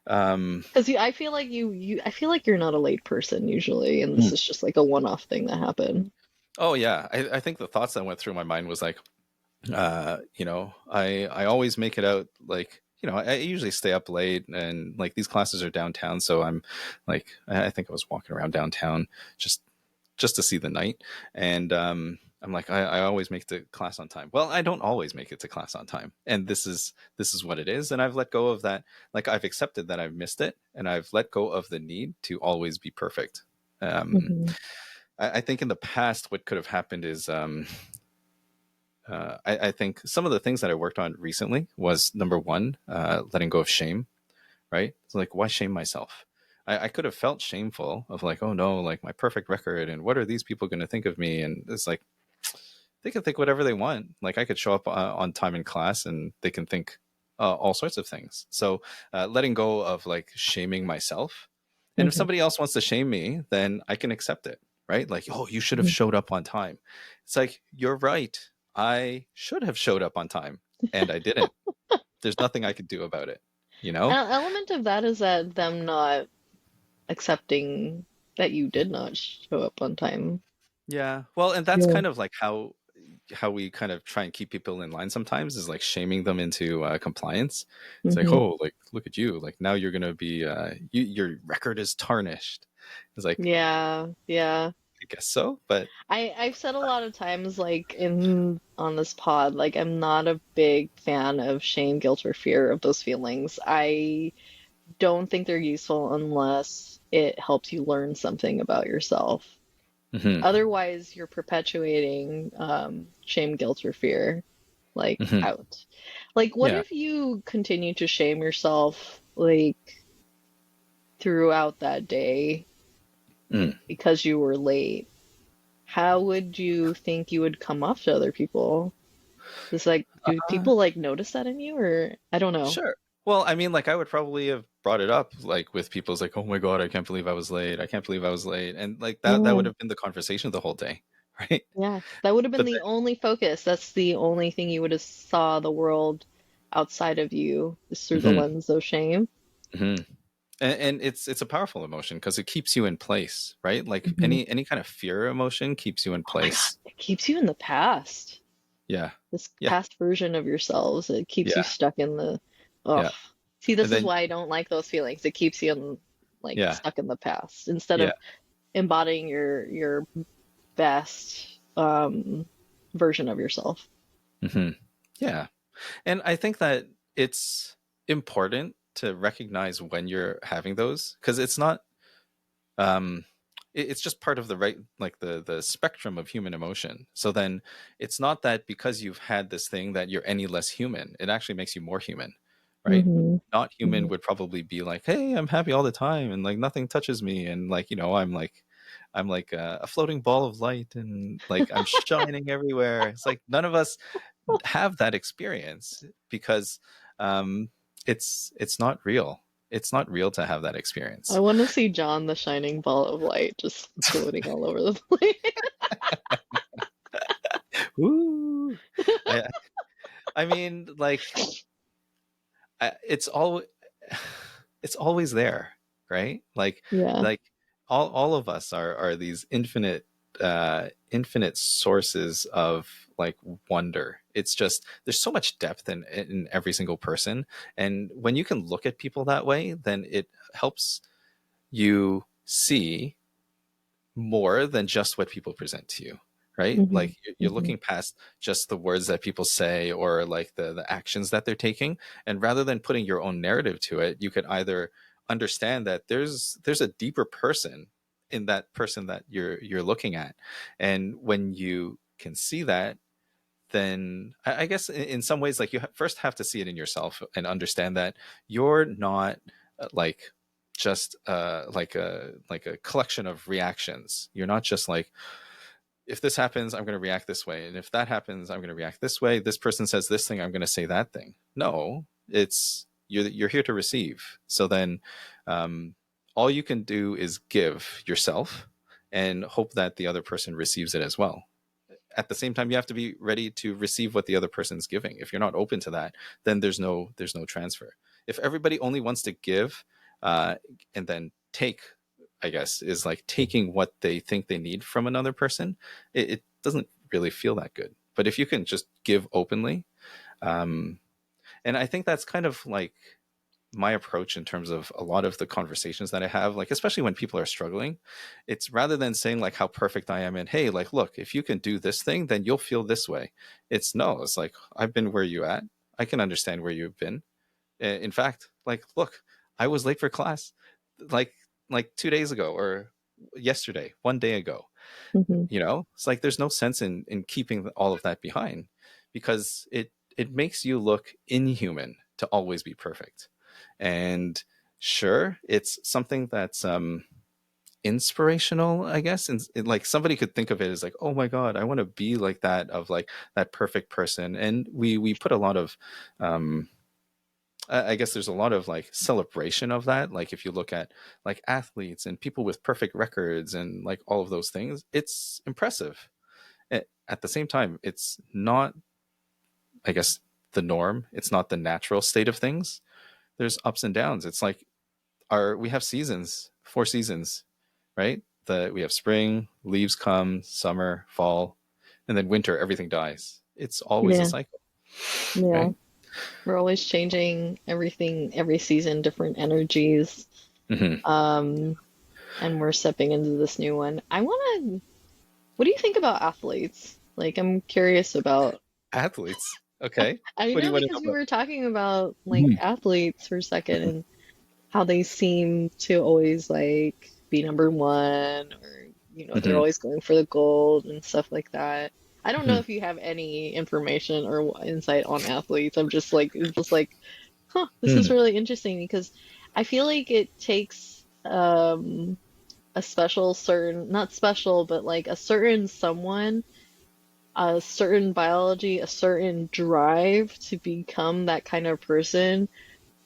Um, Because I feel like I feel like you're not a late person usually, and this is just like a one-off thing that happened. oh yeah, I think the thoughts that went through my mind was like, I always make it out like, I usually stay up late, and like these classes are downtown, so I'm like, I think I was walking around downtown just to see the night, and I'm like, I always make it to class on time. Well, I don't always make it to class on time, and this is what it is, and I've let go of that. Like I've accepted that I've missed it, and I've let go of the need to always be perfect. um, Hmm. I think in the past what could have happened is I think some of the things that I worked on recently was number one, letting go of shame, right? It's like, why shame myself? I could have felt shameful of like, oh no, like my perfect record, and what are these people going to think of me? And it's like, they can think whatever they want. Like I could show up on time in class, and they can think all sorts of things. So letting go of like shaming myself. And if Hmm. somebody else wants to shame me, then I can accept it, right? Like, oh, you should have Hmm. showed up on time. It's like, you're right. I should have showed up on time, and I didn't. There's nothing I could do about it, you know? An element of that is that them not accepting that you did not show up on time. Yeah. Well, and that's Yeah. kind of like how we kind of try and keep people in line sometimes, is like shaming them into compliance. It's like, Hmm. oh, like look at you, like now you're gonna be your record is tarnished. It's like, Yeah, yeah. I guess so, but I've said a lot of times, like in on this pod, like I'm not a big fan of shame, guilt, or fear of those feelings. I don't think they're useful unless it helps you learn something about yourself. hmm Otherwise, you're perpetuating shame, guilt, or fear, like hmm out. Like, what yeah. if you continue to shame yourself, like throughout that day Mm. because you were late? How would you think you would come off to other people? Just like, do Uh, people like notice that in you, or I don't know. sure. Well, I mean, like I would probably have brought it up like with people's like, oh my god, I can't believe I was late, I can't believe I was late, and like that Yeah, would have been the conversation the whole day, right? yeah. That would have been But the only focus. That's the only thing you would have saw the world outside of you is through the then lens of shame. and it's a powerful emotion because it keeps you in place, right? Like Hmm. any kind of fear emotion keeps you in Oh my God, place. it keeps you in the past. Yeah, This yeah, past version of yourselves. It keeps you yeah, stuck in the, oh. yeah, See, and this is then why I don't like those feelings. It keeps you in, like yeah, stuck in the past instead yeah, of embodying your best version of yourself. hmm yeah. And I think that it's important to recognize when you're having those, because it's not um it's just part of the right, like the spectrum of human emotion. So then it's not that because you've had this thing that you're any less human. It actually makes you more human, right? Hmm. Not human Hmm. would probably be like, hey, I'm happy all the time, and like nothing touches me, and like, I'm like a floating ball of light, and like I'm shining everywhere. It's like none of us have that experience, because um it's not real. It's not real to have that I experience. want to see John, the shining ball of light, just floating all over the place. Ooh. I I mean, like, it's all it's always there, right? Yeah. Like all of us are these infinite sources of like wonder. It's just there's so much depth in every single person, and when you can look at people that way, then it helps you see more than just what people present to you, right? Hmm. Like you're Hmm. looking past just the words that people say, or like the actions that they're taking, and rather than putting your own narrative to it, you could either understand that there's a deeper person in that person that you're looking at. And when you can see that, then I guess in some ways, like, you first have to see it in yourself and understand that you're not like just like a collection of reactions. You're not just like, if this happens, I'm going to react this way, and if that happens, I'm going to react this way. This person says this thing, I'm going to say that thing. No, it's you're here to receive. So then, all you can do is give yourself and hope that the other person receives it as well. At the same time, you have to be ready to receive what the other person's giving. If you're not open to that, then there's no transfer. If everybody only wants to give, and then take, I guess, is like taking what they think they need from another person, it doesn't really feel that good. But if you can just give openly, um, and I think that's kind of like my approach in terms of a lot of the conversations that I have, like, especially when people are struggling, it's rather than saying like how perfect I am and, hey, like, look, if you can do this thing, then you'll feel this way. It's no, it's like, I've been where you at. I can understand where you've been. In fact, like, look, I was late for class, like like 2 days ago, or yesterday, one day ago. Hmm. It's like there's no sense in keeping all of that behind, because it makes you look inhuman to always be perfect. And sure, it's something that's inspirational, I guess, and like somebody could think of it as like, oh my god, I want to be like that, of like that perfect person. And we put a lot of I guess there's a lot of like celebration of that. Like, if you look at like athletes and people with perfect records and like all of those things, it's impressive. At the same time, it's not, I guess, the norm. It's not the natural state of things. There's ups and downs. It's like we have seasons, 4 seasons, right? We have spring, leaves come, summer, fall, and then winter, everything dies. It's always a Yeah, cycle, yeah. right? We're always changing everything, every season, different energies. Hmm. Um, and we're stepping into this new one. What do you think about athletes? Like, I'm curious about, Athletes. Okay. I What do know you want to because know we about? were talking about like Mhm. athletes for a second and how they seem to always like be number one, or they're Mhm. always going for the gold and stuff like that. I don't know Mhm. if you have any information or insight on athletes. It's just like, huh, this is Mhm. really interesting because I feel like it takes a special certain, not special, but like a certain someone, a certain biology, a certain drive to become that kind of person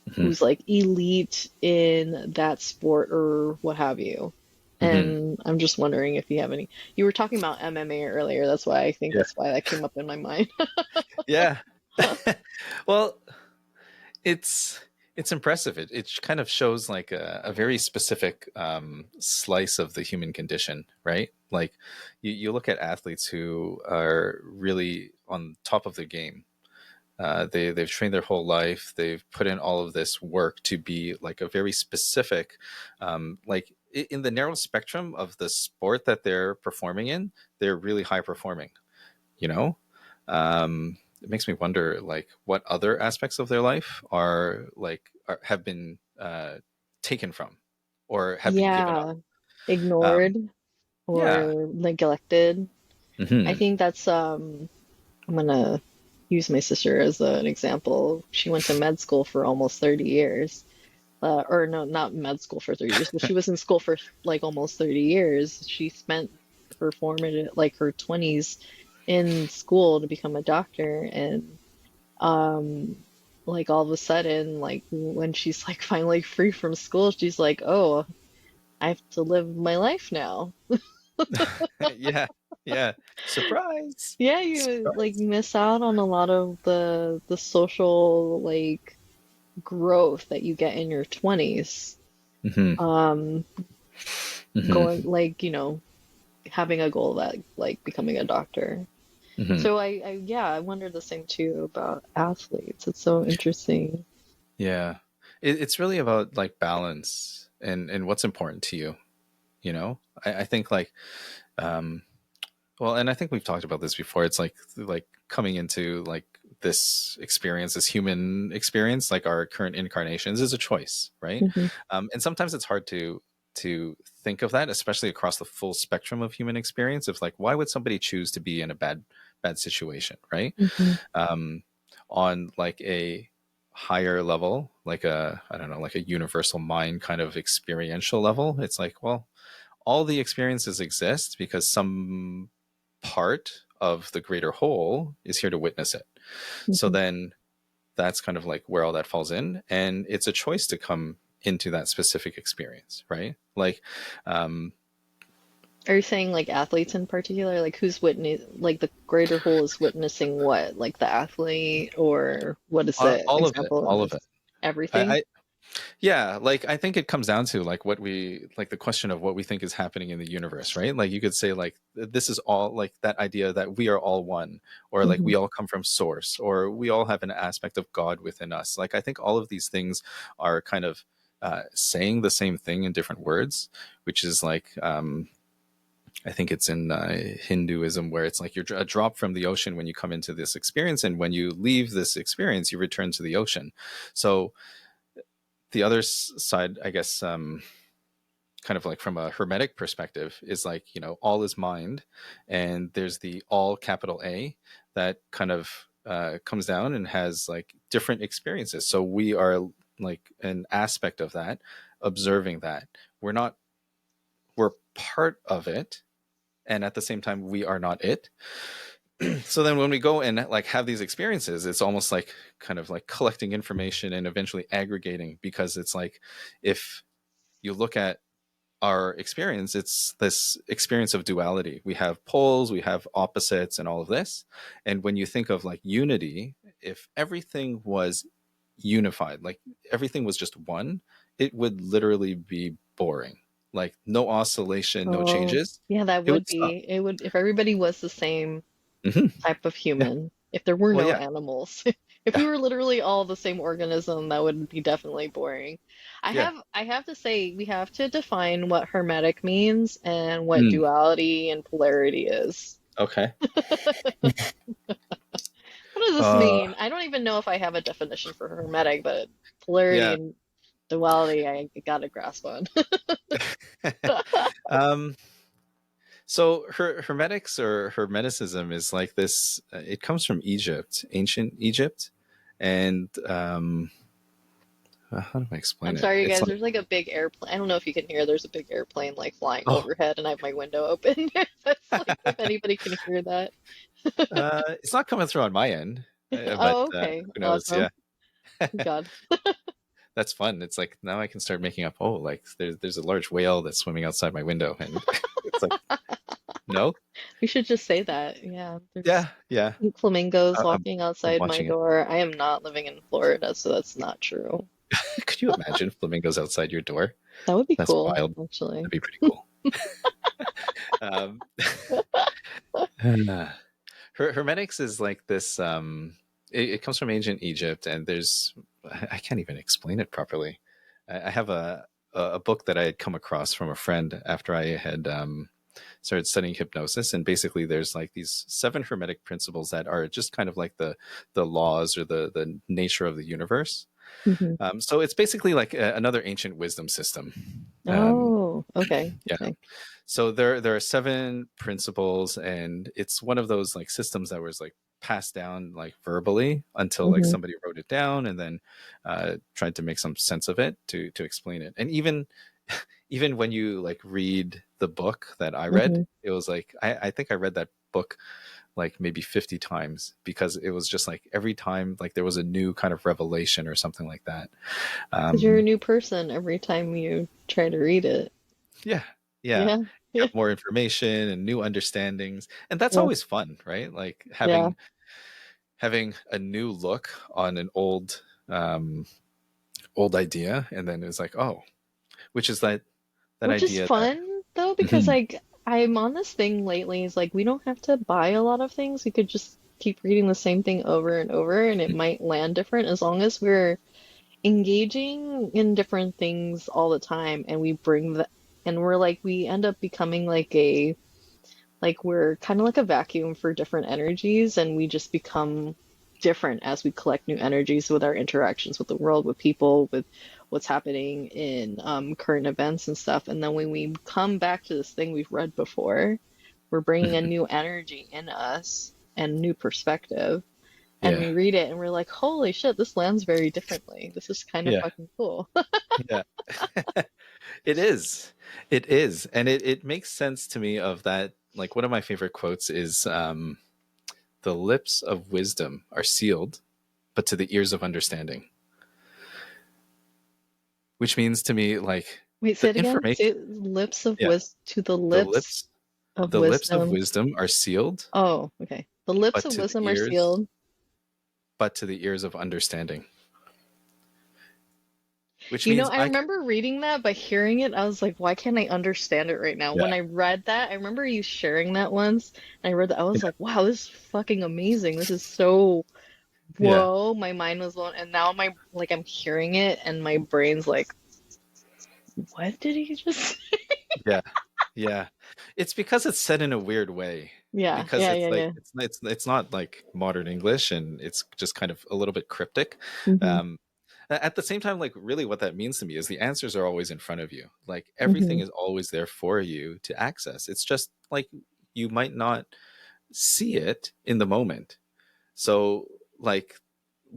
Mhm. who's like elite in that sport or what have you. Mhm. And I'm just wondering if you have any. You were talking about MMA earlier. That's why I think Yeah. that's why that came up in my mind. Yeah. Well, it's it's impressive. It kind of shows like a very specific slice of the human condition, right? Like, you look at athletes who are really on top of their game. They've trained their whole life. They've put in all of this work to be like a very specific, like, in the narrow spectrum of the sport that they're performing in, they're really high performing. You know, it makes me wonder like what other aspects of their life have been taken from, or have been given up. Yeah, Um, ignored yeah. or neglected. I Hmm. think that's I'm gonna use my sister as an example. She went to med school for almost 30 years. Or no, not med school for 30 years, but she was in school for like almost 30 years. She spent her formative, like her 20s in school to become a doctor. And um, like all of a sudden, like when she's like finally free from school, she's like, oh, I have to live my life now. Yeah. Yeah. Surprise. Yeah, you like Surprise. miss out on a lot of the social like growth that you get in your 20s. Hmm. Um, going Hmm. like, having a goal that like becoming a doctor. Hmm. So yeah, I wonder the same too about athletes. It's so interesting. Yeah. It's really about like balance and what's important to you. I think like, um, well, and I think we've talked about this before. It's like coming into like this experience, this human experience, like our current incarnations, is a choice, right? Hmm. And sometimes it's hard to to think of that, especially across the full spectrum of human experience. Of like, why would somebody choose to be in a bad situation, right? Mhm. Um, on like a higher level, like a, I don't know, like a universal mind kind of experiential level, it's like, well, all the experiences exist because some part of the greater whole is here to witness it. So Mhm. then that's kind of like where all that falls in, and it's a choice to come into that specific experience, right? Like, um, Are you saying like athletes in particular? Like who's witness, like the greater whole is witnessing what? Like the athlete, or what is the all of it, example in all of this? it. Everything? I Yeah, like I think it comes down to like what we like the question of what we think is happening in the universe, right? Like you could say like this is all like that idea that we are all one, or like Mhm. we all come from source, or we all have an aspect of God within us. Like I think all of these things are kind of saying the same thing in different words, which is like I think it's in Hinduism where it's like you're a drop from the ocean when you come into this experience, and when you leave this experience, you return to the ocean. So the other side, I guess, kind of like from a hermetic perspective, is like, you know, all is mind, and there's the all capital A that kind of comes down and has like different experiences. So we are like an aspect of that, observing that. We're not, we're part of it, and at the same time, we are not it. So then when we go and like have these experiences, it's almost like kind of like collecting information and eventually aggregating, because it's like if you look at our experience, it's this experience of duality. We have poles, we have opposites, and all of this. And when you think of like unity, if everything was unified, like everything was just one, it would literally be boring. Like no oscillation, no Oh, changes. yeah, that It would would stop. be, it would, if everybody was the same Hmm. type of Yeah. human, if there were Well, no yeah. animals. If we Yeah. were literally all the same organism, that would be definitely boring. Yeah. I have to say we have to define what hermetic means and what Mm, duality and polarity is. okay. What does this Uh, mean? I don't even know if I have a definition for hermetic, but polarity yeah. and duality I got a grasp on. um, So hermetics or hermeticism is like this. It comes from Egypt, ancient Egypt, and how do I I'm explain it? sorry, you It's guys. like, There's like a big airplane. I don't know if you can hear. There's a big airplane like flying oh, overhead, and I have my window open. That's like if anybody can hear that. it's not coming through on my end, but Oh, okay. who knows? Awesome. Yeah, God. that's fun. It's like now I can start making up. Oh, like there's a large whale that's swimming outside my window, and it's like no, We should just say that. Yeah. There's yeah, yeah. flamingos I'm, walking I'm outside my watching it. door. I am not living in Florida, so that's not true. Could you imagine flamingos outside your door? That would be That's cool, wild. actually. That'd be pretty cool. Um, Hermetics is like this. It comes from ancient Egypt, and there's I can't even explain it properly. I have a book that I had come across from a friend after I had started studying hypnosis, and basically there's like these 7 hermetic principles that are just kind of like the laws or the nature of the universe. Hmm. So it's basically like another ancient wisdom system. Um, Oh, okay. yeah. Okay. So there are 7 principles, and it's one of those like systems that was like passed down like verbally until like Hmm. somebody wrote it down and then tried to make some sense of it to explain it. And even when you like read the book that I read, Hmm. it was like I think I read that book like maybe 50 times, because it was just like every time like there was a new kind of revelation or something like that. Because you're a Um, new person every time you try to read it. yeah, yeah. Yeah. You Yeah. have more information and new understandings, and that's Yeah. always fun, right? Like Yeah. having a new look on an old idea, and then it's like, oh, which is that Which is idea that fun though, because Mhm. like I'm on this thing lately, is like we don't have to buy a lot of things. We could just keep reading the same thing over and over and it might land different as long as we're engaging in different things all the time and we bring the and we're like we end up becoming like a like we're kind of like a vacuum for different energies and we just become different as we collect new energies with our interactions with the world, with people, with what's happening in current events and stuff. And then when we come back to this thing we've read before, we're bringing a Mhm. new energy in us and new perspective. And Yeah. we read it and we're like, holy shit, this lands very differently. This is kind of Yeah. fucking cool. Yeah. It is. It is. And it makes sense to me of that. Like one of my favorite quotes is the lips of wisdom are sealed, but to the ears of understanding. Which means to me like Wait, say the it again. information, Say lips of yeah, wisdom to the the lips lips of the lips of wisdom. wisdom are sealed, Oh, okay. The lips but of to the wisdom are ears, sealed. but to the ears of understanding. Which You know, means I remember reading that, but hearing it, I was like, why can't I understand it right now? When yeah, I read that, I remember you sharing that once, and I read that, I was yeah, like, wow, this is fucking amazing. This is so, yeah, whoa, my mind was blown. And now like, I'm hearing it, and my brain's like, what did he just say? yeah, yeah. It's because it's said in a weird way. Yeah, Because yeah, it's yeah, like yeah. it's not like modern English, and it's just kind of a little bit cryptic. Hmm. Um, at the same time, like really what that means to me is the answers are always in front of you. Like everything Hmm. is always there for you to access. It's just like you might not see it in the moment. So, like,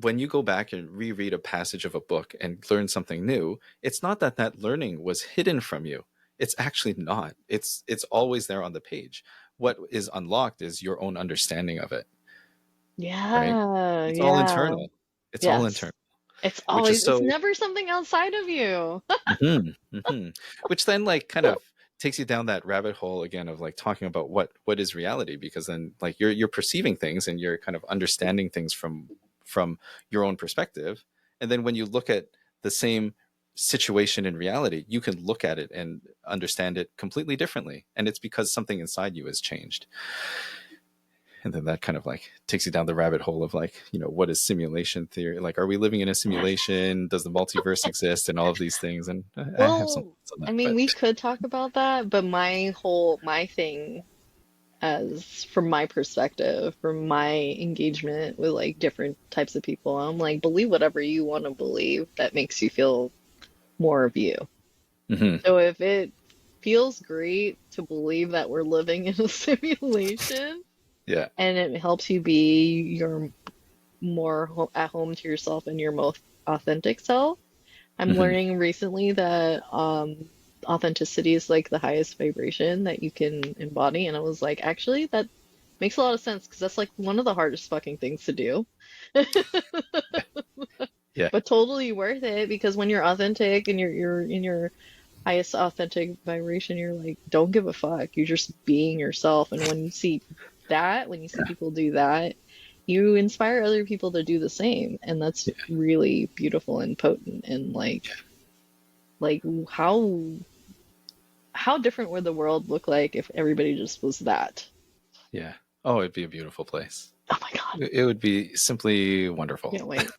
when you go back and reread a passage of a book and learn something new, it's not that that learning was hidden from you. It's actually not. It's always there on the page. What is unlocked is your own understanding of it, right? Yeah, It's all yeah. internal. It's all Yes. internal, It's which is always, it's so. never something outside of you. Which then like kind of takes you down that rabbit hole again of like talking about what is reality, because then like you're perceiving things and you're kind of understanding things from your own perspective, and then when you look at the same situation in reality, you can look at it and understand it completely differently, and it's because something inside you has changed. And then that kind of like takes you down the rabbit hole of like, what is simulation theory? Like, are we living in a simulation? Does the multiverse exist? And all of these things. And I have some Well, thoughts on I that, mean, but we could talk about that, but my thing, as from my perspective, from my engagement with like different types of people, I'm like, believe whatever you want to believe that makes you feel more of you. Mhm. So if it feels great to believe that we're living in a simulation Yeah. and it helps you be your more at home to yourself and your most authentic self, I'm Hmm. learning recently that authenticity is like the highest vibration that you can embody. And I was like, actually, that makes a lot of sense because that's like one of the hardest fucking things to do. Yeah. Yeah. But totally worth it because when you're authentic and you're in your highest authentic vibration, you're like, don't give a fuck. You're just being yourself. And when you see that, when you see people do that, you inspire other people to do the same. And that's Yeah. really beautiful and potent and like how different would the world look like if everybody just was that? Yeah. Oh, it'd be a beautiful place. Oh my God, It would be simply wonderful. can't wait.